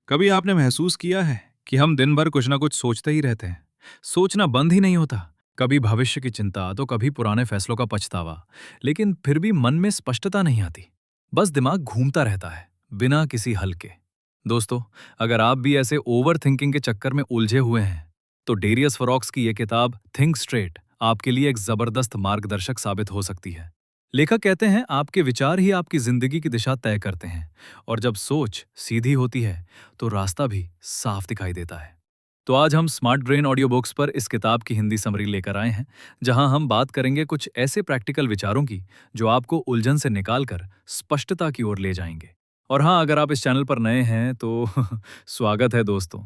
कभी आपने महसूस किया है कि हम दिन भर कुछ ना कुछ सोचते ही रहते हैं। सोचना बंद ही नहीं होता। कभी भविष्य की चिंता तो कभी पुराने फैसलों का पछतावा। लेकिन फिर भी मन में स्पष्टता नहीं आती। बस दिमाग घूमता रहता है बिना किसी हल के। दोस्तों, अगर आप भी ऐसे ओवर थिंकिंग के चक्कर में उलझे हुए हैं तो डेरियस फॉरॉक्स की यह किताब थिंक स्ट्रेट आपके लिए एक जबरदस्त मार्गदर्शक साबित हो सकती है। लेखक कहते हैं आपके विचार ही आपकी जिंदगी की दिशा तय करते हैं, और जब सोच सीधी होती है तो रास्ता भी साफ दिखाई देता है। तो आज हम स्मार्ट ब्रेन ऑडियो बुक्स पर इस किताब की हिंदी समरी लेकर आए हैं, जहां हम बात करेंगे कुछ ऐसे प्रैक्टिकल विचारों की जो आपको उलझन से निकालकर स्पष्टता की ओर ले जाएंगे। और हाँ, अगर आप इस चैनल पर नए हैं तो स्वागत है दोस्तों।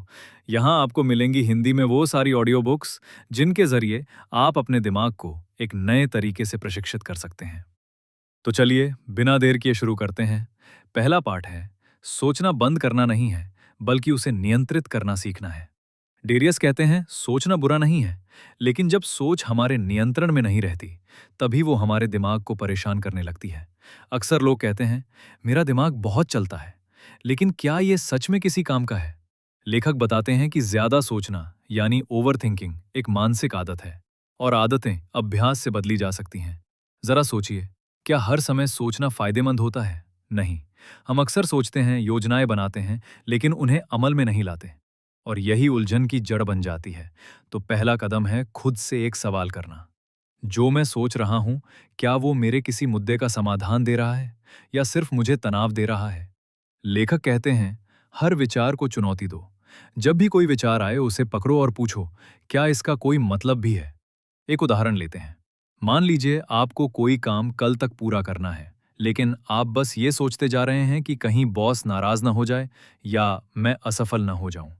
यहाँ आपको मिलेंगी हिंदी में वो सारी ऑडियो बुक्स जिनके जरिए आप अपने दिमाग को एक नए तरीके से प्रशिक्षित कर सकते हैं। तो चलिए बिना देर किए शुरू करते हैं। पहला पाठ है, सोचना बंद करना नहीं है बल्कि उसे नियंत्रित करना सीखना है। डेरियस कहते हैं सोचना बुरा नहीं है, लेकिन जब सोच हमारे नियंत्रण में नहीं रहती तभी वो हमारे दिमाग को परेशान करने लगती है। अक्सर लोग कहते हैं मेरा दिमाग बहुत चलता है, लेकिन क्या ये सच में किसी काम का है? लेखक बताते हैं कि ज्यादा सोचना यानी ओवर थिंकिंग एक मानसिक आदत है, और आदतें अभ्यास से बदली जा सकती हैं। जरा सोचिए, क्या हर समय सोचना फायदेमंद होता है? नहीं। हम अक्सर सोचते हैं, योजनाएं बनाते हैं, लेकिन उन्हें अमल में नहीं लाते, और यही उलझन की जड़ बन जाती है। तो पहला कदम है खुद से एक सवाल करना। जो मैं सोच रहा हूं, क्या वो मेरे किसी मुद्दे का समाधान दे रहा है या सिर्फ मुझे तनाव दे रहा है? लेखक कहते हैं हर विचार को चुनौती दो। जब भी कोई विचार आए उसे पकड़ो और पूछो, क्या इसका कोई मतलब भी है? एक उदाहरण लेते हैं। मान लीजिए आपको कोई काम कल तक पूरा करना है, लेकिन आप बस ये सोचते जा रहे हैं कि कहीं बॉस नाराज ना हो जाए या मैं असफल ना हो जाऊं।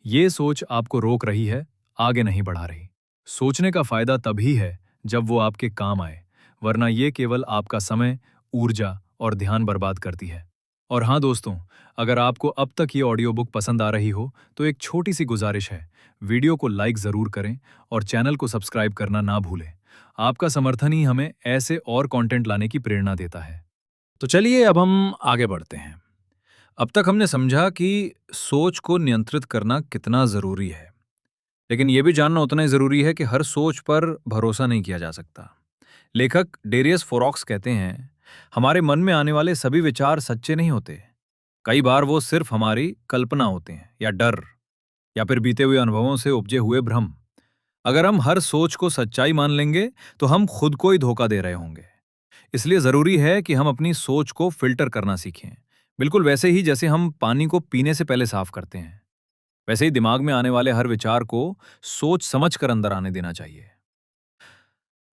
ये सोच आपको रोक रही है, आगे नहीं बढ़ा रही। सोचने का फायदा तभी है जब वो आपके काम आए, वरना ये केवल आपका समय, ऊर्जा और ध्यान बर्बाद करती है। और हाँ दोस्तों, अगर आपको अब तक ये ऑडियो बुक पसंद आ रही हो तो एक छोटी सी गुजारिश है, वीडियो को लाइक जरूर करें और चैनल को सब्सक्राइब करना ना भूलें। आपका समर्थन ही हमें ऐसे और कंटेंट लाने की प्रेरणा देता है। तो चलिए अब हम आगे बढ़ते हैं। अब तक हमने समझा कि सोच को नियंत्रित करना कितना जरूरी है, लेकिन यह भी जानना उतना ही जरूरी है कि हर सोच पर भरोसा नहीं किया जा सकता। लेखक डेरियस फोरॉक्स कहते हैं हमारे मन में आने वाले सभी विचार सच्चे नहीं होते। कई बार वो सिर्फ हमारी कल्पना होते हैं, या डर, या फिर बीते हुए अनुभवों से उपजे हुए भ्रम। अगर हम हर सोच को सच्चाई मान लेंगे तो हम खुद को ही धोखा दे रहे होंगे। इसलिए जरूरी है कि हम अपनी सोच को फिल्टर करना सीखें। बिल्कुल वैसे ही जैसे हम पानी को पीने से पहले साफ करते हैं, वैसे ही दिमाग में आने वाले हर विचार को सोच समझ कर अंदर आने देना चाहिए।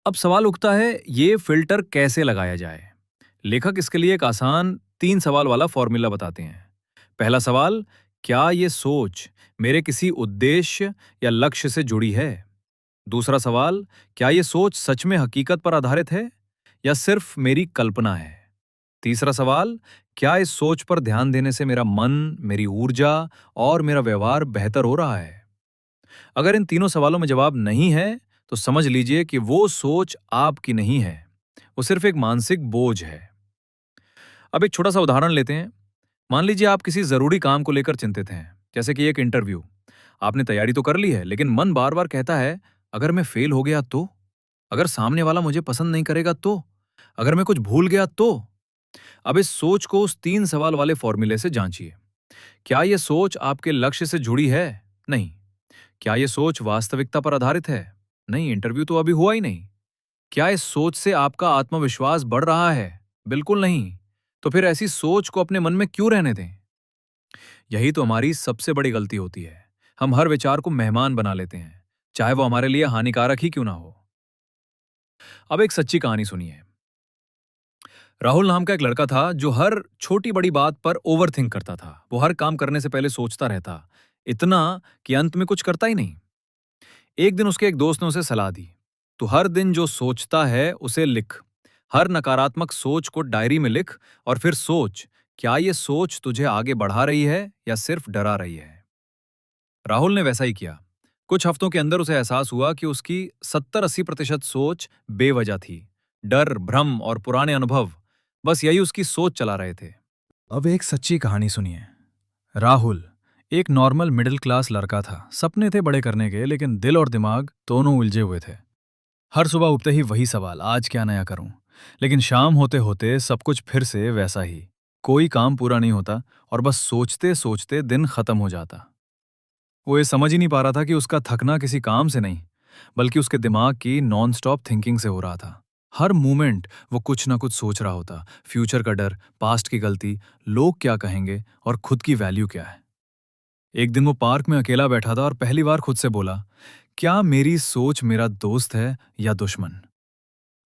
अब सवाल उठता है, ये फिल्टर कैसे लगाया जाए? लेखक इसके लिए एक आसान 3 सवाल वाला फॉर्मूला बताते हैं। पहला सवाल, क्या ये सोच मेरे किसी उद्देश्य या लक्ष्य से जुड़ी है? दूसरा सवाल, क्या ये सोच सच में हकीकत पर आधारित है या सिर्फ मेरी कल्पना है? तीसरा सवाल, क्या इस सोच पर ध्यान देने से मेरा मन, मेरी ऊर्जा और मेरा व्यवहार बेहतर हो रहा है? अगर इन तीनों सवालों में जवाब नहीं है, तो समझ लीजिए कि वो सोच आपकी नहीं है, वो सिर्फ एक मानसिक बोझ है। अब एक छोटा सा उदाहरण लेते हैं। मान लीजिए आप किसी जरूरी काम को लेकर चिंतित हैं, जैसे कि एक इंटरव्यू। आपने तैयारी तो कर ली है, लेकिन मन बार बार कहता है अगर मैं फेल हो गया तो, अगर सामने वाला मुझे पसंद नहीं करेगा तो, अगर मैं कुछ भूल गया तो। अब इस सोच को उस 3 सवाल वाले फॉर्मूले से जांचिए। क्या यह सोच आपके लक्ष्य से जुड़ी है? नहीं। क्या यह सोच वास्तविकता पर आधारित है? नहीं, इंटरव्यू तो अभी हुआ ही नहीं। क्या इस सोच से आपका आत्मविश्वास बढ़ रहा है? बिल्कुल नहीं। तो फिर ऐसी सोच को अपने मन में क्यों रहने दें? यही तो हमारी सबसे बड़ी गलती होती है। हम हर विचार को मेहमान बना लेते हैं, चाहे वो हमारे लिए हानिकारक ही क्यों ना हो। अब एक सच्ची कहानी सुनिए। राहुल नाम का एक लड़का था जो हर छोटी बड़ी बात पर ओवर थिंक करता था। वो हर काम करने से पहले सोचता रहता, इतना कि अंत में कुछ करता ही नहीं। एक दिन उसके एक दोस्त ने उसे सलाह दी, तू हर दिन जो सोचता है उसे लिख। हर नकारात्मक सोच को डायरी में लिख और फिर सोच, क्या ये सोच तुझे आगे बढ़ा रही है या सिर्फ डरा रही है? राहुल ने वैसा ही किया। कुछ हफ्तों के अंदर उसे एहसास हुआ कि उसकी 70-80% सोच बेवजह थी। डर, भ्रम और पुराने अनुभव बस यही उसकी सोच चला रहे थे। अब एक सच्ची कहानी सुनिए। राहुल एक नॉर्मल मिडिल क्लास लड़का था। सपने थे बड़े करने के, लेकिन दिल और दिमाग दोनों उलझे हुए थे। हर सुबह उठते ही वही सवाल, आज क्या नया करूं। लेकिन शाम होते होते सब कुछ फिर से वैसा ही। कोई काम पूरा नहीं होता और बस सोचते सोचते दिन खत्म हो जाता। वो ये समझ ही नहीं पा रहा था कि उसका थकना किसी काम से नहीं, बल्कि उसके दिमाग की नॉन स्टॉप थिंकिंग से हो रहा था। हर मोमेंट वो कुछ ना कुछ सोच रहा होता। फ्यूचर का डर, पास्ट की गलती, लोग क्या कहेंगे और खुद की वैल्यू क्या है। एक दिन वो पार्क में अकेला बैठा था और पहली बार खुद से बोला, क्या मेरी सोच मेरा दोस्त है या दुश्मन।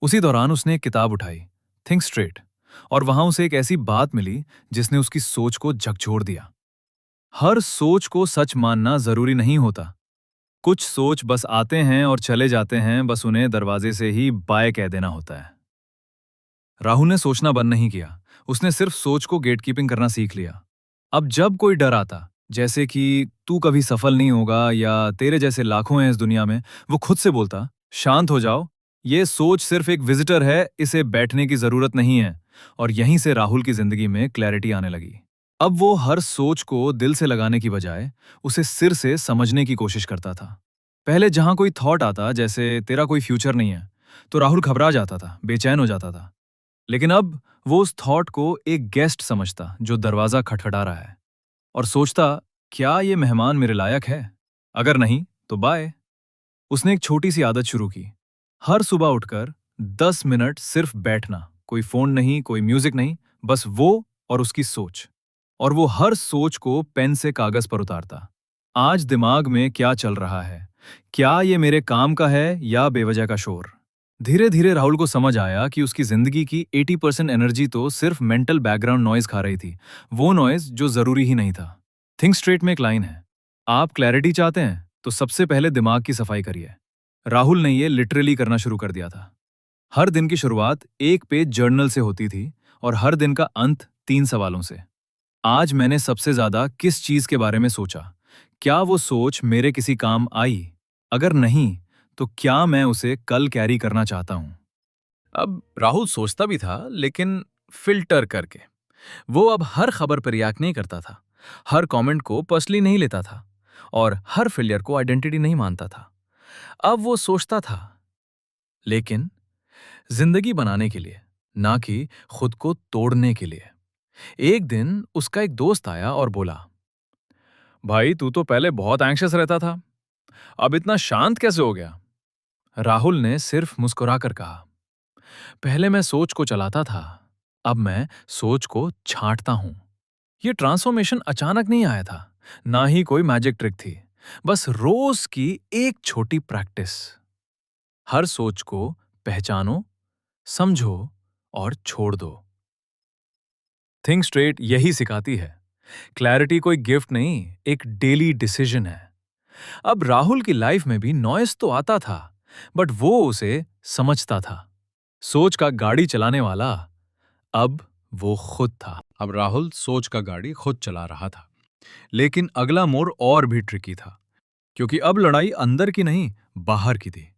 उसी दौरान उसने एक किताब उठाई, थिंक स्ट्रेट, और वहां उसे एक ऐसी बात मिली जिसने उसकी सोच को झकझोर दिया। हर सोच को सच मानना जरूरी नहीं होता। कुछ सोच बस आते हैं और चले जाते हैं, बस उन्हें दरवाजे से ही बाय कह देना होता है। राहुल ने सोचना बंद नहीं किया, उसने सिर्फ सोच को गेटकीपिंग करना सीख लिया। अब जब कोई डर आता, जैसे कि तू कभी सफल नहीं होगा या तेरे जैसे लाखों हैं इस दुनिया में, वो खुद से बोलता, शांत हो जाओ, ये सोच सिर्फ एक विजिटर है, इसे बैठने की जरूरत नहीं है। और यहीं से राहुल की जिंदगी में क्लैरिटी आने लगी। अब वो हर सोच को दिल से लगाने की बजाय उसे सिर से समझने की कोशिश करता था। पहले जहां कोई थॉट आता, जैसे तेरा कोई फ्यूचर नहीं है, तो राहुल घबरा जाता था, बेचैन हो जाता था। लेकिन अब वो उस थॉट को एक गेस्ट समझता जो दरवाजा खटखटा रहा है, और सोचता, क्या ये मेहमान मेरे लायक है? अगर नहीं तो बाय। उसने एक छोटी सी आदत शुरू की, हर सुबह उठकर 10 मिनट सिर्फ बैठना, कोई फोन नहीं, कोई म्यूजिक नहीं, बस वो और उसकी सोच। और वो हर सोच को पेन से कागज पर उतारता। आज दिमाग में क्या चल रहा है? क्या ये मेरे काम का है या बेवजह का शोर? धीरे धीरे राहुल को समझ आया कि उसकी जिंदगी की 80% एनर्जी तो सिर्फ मेंटल बैकग्राउंड नॉइज खा रही थी, वो नॉइज जो जरूरी ही नहीं था। थिंक स्ट्रेट में एक लाइन है, आप क्लैरिटी चाहते हैं तो सबसे पहले दिमाग की सफाई करिए। राहुल ने ये लिटरली करना शुरू कर दिया था। हर दिन की शुरुआत एक पेज जर्नल से होती थी और हर दिन का अंत 3 सवालों से। आज मैंने सबसे ज्यादा किस चीज के बारे में सोचा? क्या वो सोच मेरे किसी काम आई? अगर नहीं, तो क्या मैं उसे कल कैरी करना चाहता हूं? अब राहुल सोचता भी था, लेकिन फिल्टर करके। वो अब हर खबर पर रिएक्ट नहीं करता था, हर कमेंट को पर्सनली नहीं लेता था, और हर फेलियर को आइडेंटिटी नहीं मानता था। अब वो सोचता था, लेकिन जिंदगी बनाने के लिए, ना कि खुद को तोड़ने के लिए। एक दिन उसका एक दोस्त आया और बोला, भाई तू तो पहले बहुत एंग्शियस रहता था, अब इतना शांत कैसे हो गया? राहुल ने सिर्फ मुस्कुराकर कहा, पहले मैं सोच को चलाता था, अब मैं सोच को छांटता हूं। ये ट्रांसफॉर्मेशन अचानक नहीं आया था, ना ही कोई मैजिक ट्रिक थी, बस रोज की एक छोटी प्रैक्टिस। हर सोच को पहचानो, समझो और छोड़ दो। थिंक स्ट्रेट यही सिखाती है, क्लैरिटी कोई गिफ्ट नहीं, एक डेली डिसीजन है। अब राहुल की लाइफ में भी नॉइस तो आता था, बट वो उसे समझता था। सोच का गाड़ी चलाने वाला अब वो खुद था। अब राहुल सोच का गाड़ी खुद चला रहा था। लेकिन अगला मोड़ और भी ट्रिकी था, क्योंकि अब लड़ाई अंदर की नहीं, बाहर की थी।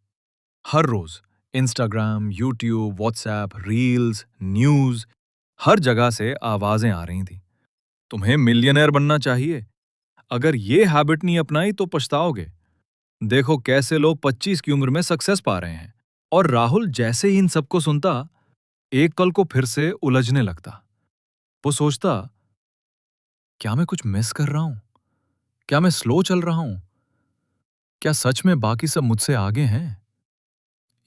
हर रोज Instagram, YouTube, WhatsApp, reels, news, हर जगह से आवाजें आ रही थी। तुम्हें मिलियनेयर बनना चाहिए, अगर ये हैबिट नहीं अपनाई तो पछताओगे। देखो कैसे लोग 25 की उम्र में सक्सेस पा रहे हैं। और राहुल जैसे ही इन सबको सुनता, एक कल को फिर से उलझने लगता। वो सोचता, क्या मैं कुछ मिस कर रहा हूं? क्या मैं स्लो चल रहा हूं? क्या सच में बाकी सब मुझसे आगे हैं?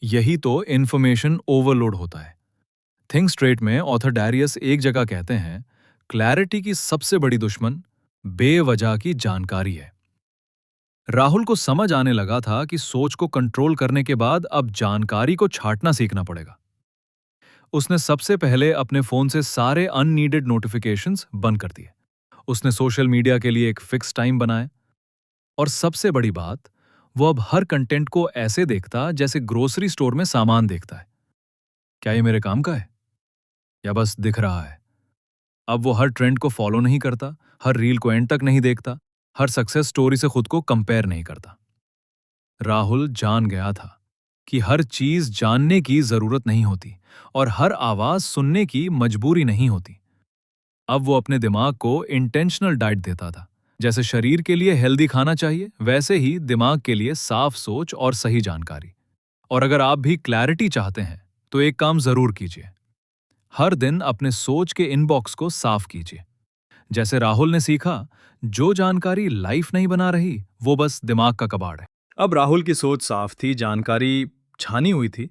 यही तो इन्फॉर्मेशन ओवरलोड होता है। थिंक स्ट्रेट में ऑथर डैरियस एक जगह कहते हैं, क्लैरिटी की सबसे बड़ी दुश्मन बेवजह की जानकारी है। राहुल को समझ आने लगा था कि सोच को कंट्रोल करने के बाद अब जानकारी को छांटना सीखना पड़ेगा। उसने सबसे पहले अपने फोन से सारे अननीडेड नोटिफिकेशंस बंद कर दिए। उसने सोशल मीडिया के लिए एक फिक्स टाइम बनाया। और सबसे बड़ी बात, वो अब हर कंटेंट को ऐसे देखता जैसे ग्रोसरी स्टोर में सामान देखता है। क्या ये मेरे काम का है या बस दिख रहा है? अब वो हर ट्रेंड को फॉलो नहीं करता, हर रील को एंड तक नहीं देखता, हर सक्सेस स्टोरी से खुद को कंपेयर नहीं करता। राहुल जान गया था कि हर चीज जानने की जरूरत नहीं होती और हर आवाज सुनने की मजबूरी नहीं होती। अब वो अपने दिमाग को इंटेंशनल डाइट देता था, जैसे शरीर के लिए हेल्दी खाना चाहिए, वैसे ही दिमाग के लिए साफ सोच और सही जानकारी। और अगर आप भी क्लैरिटी चाहते हैं, तो एक काम जरूर कीजिए। हर दिन अपने सोच के इनबॉक्स को साफ कीजिए। जैसे राहुल ने सीखा, जो जानकारी लाइफ नहीं बना रही, वो बस दिमाग का कबाड़ है। अब राहुल की सोच साफ थी, जानकारी छानी हुई थी,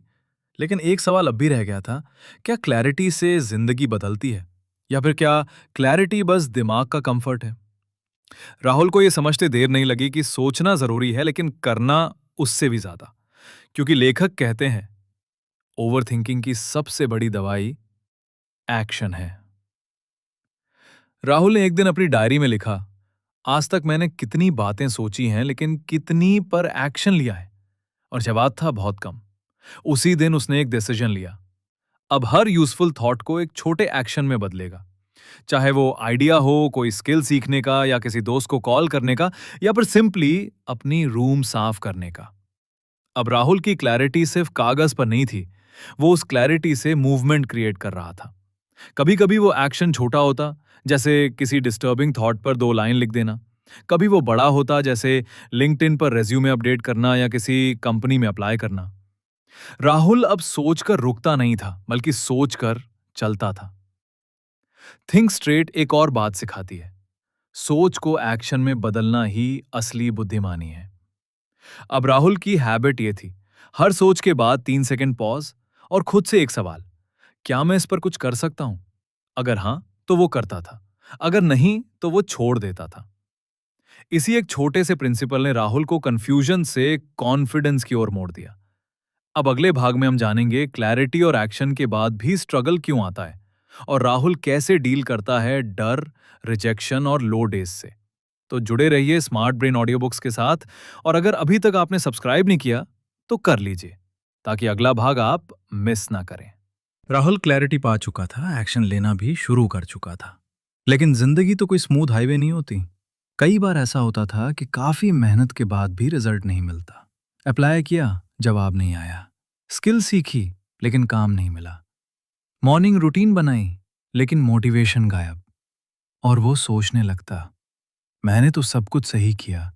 लेकिन एक सवाल अब भी रह गया था, क्या क्लैरिटी से जिंदगी बदलती है, या फिर क्या क्लैरिटी बस दिमाग का कंफर्ट है? राहुल को यह समझते देर नहीं लगी कि सोचना जरूरी है, लेकिन करना उससे भी ज्यादा। क्योंकि लेखक कहते हैं, ओवरथिंकिंग की सबसे बड़ी दवाई एक्शन है। राहुल ने एक दिन अपनी डायरी में लिखा, आज तक मैंने कितनी बातें सोची हैं, लेकिन कितनी पर एक्शन लिया है? और जवाब था बहुत कम। उसी दिन उसने एक डिसीजन लिया, अब हर यूजफुल थॉट को एक छोटे एक्शन में बदलेगा। चाहे वो आइडिया हो, कोई स्किल सीखने का, या किसी दोस्त को कॉल करने का, या फिर सिंपली अपनी रूम साफ करने का। अब राहुल की क्लैरिटी सिर्फ कागज पर नहीं थी, वो उस क्लैरिटी से मूवमेंट क्रिएट कर रहा था। कभी कभी वो एक्शन छोटा होता, जैसे किसी डिस्टर्बिंग थॉट पर 2 लाइन लिख देना। कभी वो बड़ा होता, जैसे लिंक्डइन पर रेज्यूमे अपडेट करना या किसी कंपनी में अप्लाई करना। राहुल अब सोचकर रुकता नहीं था, बल्कि सोचकर चलता था। थिंक स्ट्रेट एक और बात सिखाती है, सोच को एक्शन में बदलना ही असली बुद्धिमानी है। अब राहुल की हैबिट ये थी, हर सोच के बाद 3 सेकंड पॉज और खुद से एक सवाल, क्या मैं इस पर कुछ कर सकता हूं? अगर हां, तो वो करता था। अगर नहीं, तो वो छोड़ देता था। इसी एक छोटे से प्रिंसिपल ने राहुल को कंफ्यूजन से कॉन्फिडेंस की ओर मोड़ दिया। अब अगले भाग में हम जानेंगे, क्लैरिटी और एक्शन के बाद भी स्ट्रगल क्यों आता है, और राहुल कैसे डील करता है डर, रिजेक्शन और लो डेज से। तो जुड़े रहिए स्मार्ट ब्रेन ऑडियो बुक्स के साथ, और अगर अभी तक आपने सब्सक्राइब नहीं किया, तो कर लीजिए, ताकि अगला भाग आप मिस ना करें। राहुल क्लैरिटी पा चुका था, एक्शन लेना भी शुरू कर चुका था। लेकिन जिंदगी तो कोई स्मूथ हाईवे नहीं होती। कई बार ऐसा होता था कि काफी मेहनत के बाद भी रिजल्ट नहीं मिलता। अप्लाई किया, जवाब नहीं आया। स्किल सीखी, लेकिन काम नहीं मिला। मॉर्निंग रूटीन बनाई, लेकिन मोटिवेशन गायब। और वो सोचने लगता, मैंने तो सब कुछ सही किया,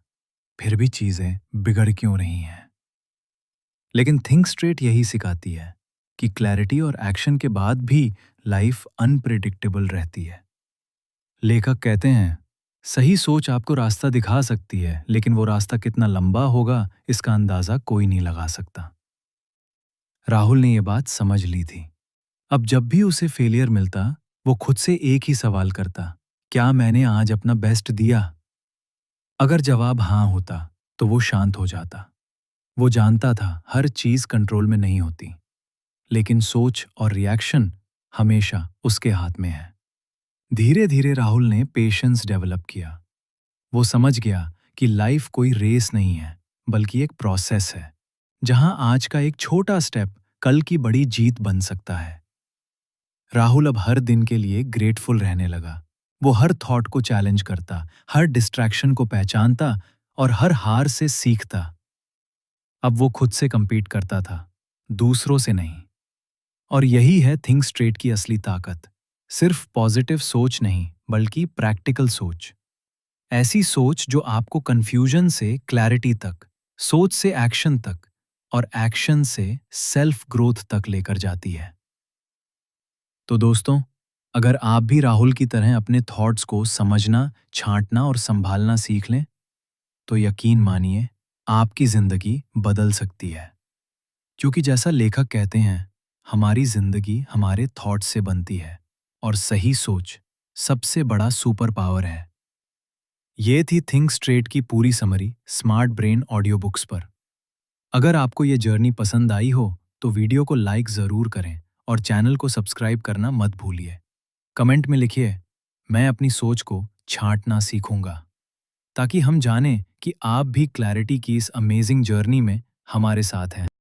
फिर भी चीजें बिगड़ क्यों रही हैं? लेकिन थिंक स्ट्रेट यही सिखाती है कि क्लैरिटी और एक्शन के बाद भी लाइफ अनप्रिडिक्टेबल रहती है। लेखक कहते हैं, सही सोच आपको रास्ता दिखा सकती है, लेकिन वो रास्ता कितना लंबा होगा, इसका अंदाजा कोई नहीं लगा सकता। राहुल ने यह बात समझ ली थी। अब जब भी उसे फेलियर मिलता, वो खुद से एक ही सवाल करता, क्या मैंने आज अपना बेस्ट दिया? अगर जवाब हाँ होता, तो वो शांत हो जाता। वो जानता था हर चीज कंट्रोल में नहीं होती, लेकिन सोच और रिएक्शन हमेशा उसके हाथ में है। धीरे धीरे राहुल ने पेशेंस डेवलप किया। वो समझ गया कि लाइफ कोई रेस नहीं है, बल्कि एक प्रोसेस है, जहां आज का एक छोटा स्टेप कल की बड़ी जीत बन सकता है। राहुल अब हर दिन के लिए ग्रेटफुल रहने लगा। वो हर थॉट को चैलेंज करता, हर डिस्ट्रैक्शन को पहचानता और हर हार से सीखता। अब वो खुद से compete करता था, दूसरों से नहीं। और यही है थिंक स्ट्रेट की असली ताकत। सिर्फ पॉजिटिव सोच नहीं, बल्कि प्रैक्टिकल सोच। ऐसी सोच जो आपको कंफ्यूजन से क्लैरिटी तक, सोच से एक्शन तक, और एक्शन से सेल्फ ग्रोथ तक लेकर जाती है। तो दोस्तों, अगर आप भी राहुल की तरह अपने थॉट्स को समझना, छांटना और संभालना सीख लें, तो यकीन मानिए, आपकी जिंदगी बदल सकती है। क्योंकि जैसा लेखक कहते हैं, हमारी जिंदगी हमारे थॉट्स से बनती है, और सही सोच सबसे बड़ा सुपर पावर है। ये थी थिंक स्ट्रेट की पूरी summary smart brain audio books पर। अगर आपको ये जर्नी पसंद आई हो, तो वीडियो को लाइक ज़रूर करें और चैनल को सब्सक्राइब करना मत भूलिए। कमेंट में लिखिए, मैं अपनी सोच को छांटना सीखूंगा, ताकि हम जानें कि आप भी क्लैरिटी की इस अमेजिंग जर्नी में हमारे साथ हैं।